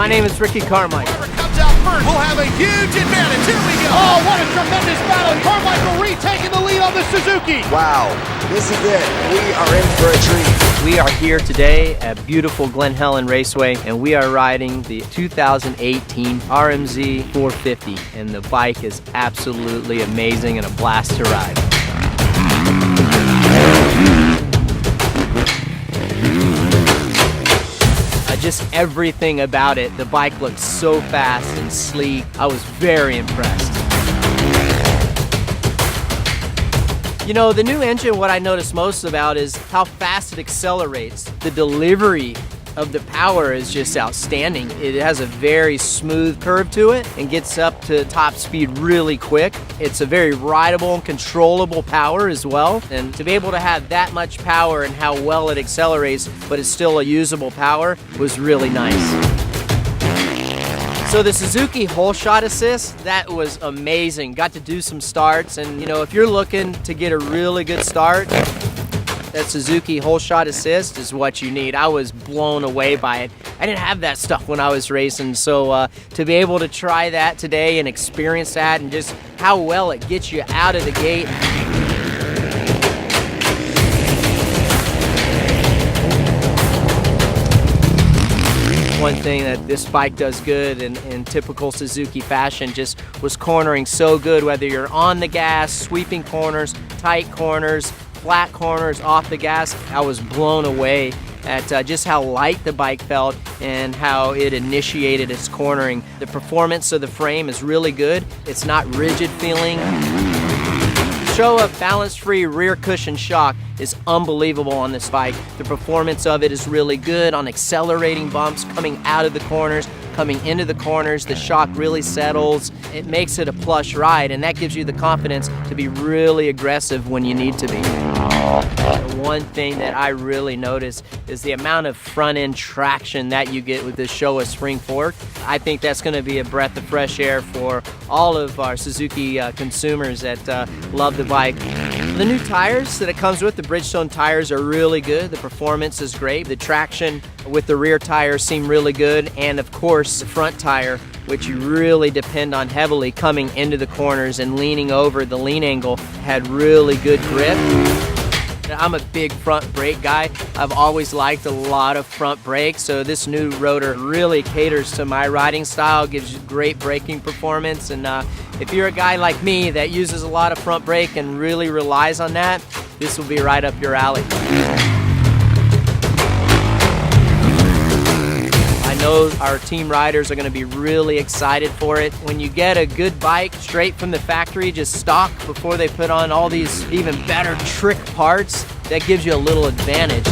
My name is Ricky Carmichael. Whoever comes out first will have a huge advantage. Here we go. Oh, what a tremendous battle. Carmichael retaking the lead on the Suzuki. Wow, this is it. We are in for a treat. We are here today at beautiful Glen Helen Raceway, and we are riding the 2018 RMZ450, and the bike is absolutely amazing and a blast to ride. Just everything about it. The bike looks so fast and sleek. I was very impressed. You know, the new engine, what I noticed most about is how fast it accelerates. The delivery of the power is just outstanding. It has a very smooth curve to it and gets up to top speed really quick. It's a very rideable and controllable power as well. And to be able to have that much power and how well it accelerates, but it's still a usable power, was really nice. So the Suzuki whole shot assist, that was amazing. Got to do some starts, and you know, if you're looking to get a really good start, that Suzuki whole shot assist is what you need. I was blown away by it. I didn't have that stuff when I was racing, so to be able to try that today and experience that and just how well it gets you out of the gate. One thing that this bike does good in typical Suzuki fashion just was cornering so good, whether you're on the gas, sweeping corners, tight corners, flat corners, off the gas. I was blown away at just how light the bike felt and how it initiated its cornering. The performance of the frame is really good. It's not rigid feeling. Show of balance-free rear cushion shock is unbelievable on this bike. The performance of it is really good on accelerating bumps, coming out of the corners, coming into the corners. The shock really settles. It makes it a plush ride, and that gives you the confidence to be really aggressive when you need to be. The one thing that I really noticed is the amount of front-end traction that you get with this Showa spring fork. I think that's going to be a breath of fresh air for all of our Suzuki consumers that love the bike. The new tires that it comes with, the Bridgestone tires, are really good. The performance is great. The traction with the rear tires seem really good, and of course the front tire, which you really depend on heavily coming into the corners and leaning over. The lean angle had really good grip. I'm a big front brake guy. I've always liked a lot of front brakes, so this new rotor really caters to my riding style, gives you great braking performance, and if you're a guy like me that uses a lot of front brake and really relies on that, this will be right up your alley. I know our team riders are going to be really excited for it. When you get a good bike straight from the factory, just stock, before they put on all these even better trick parts, that gives you a little advantage.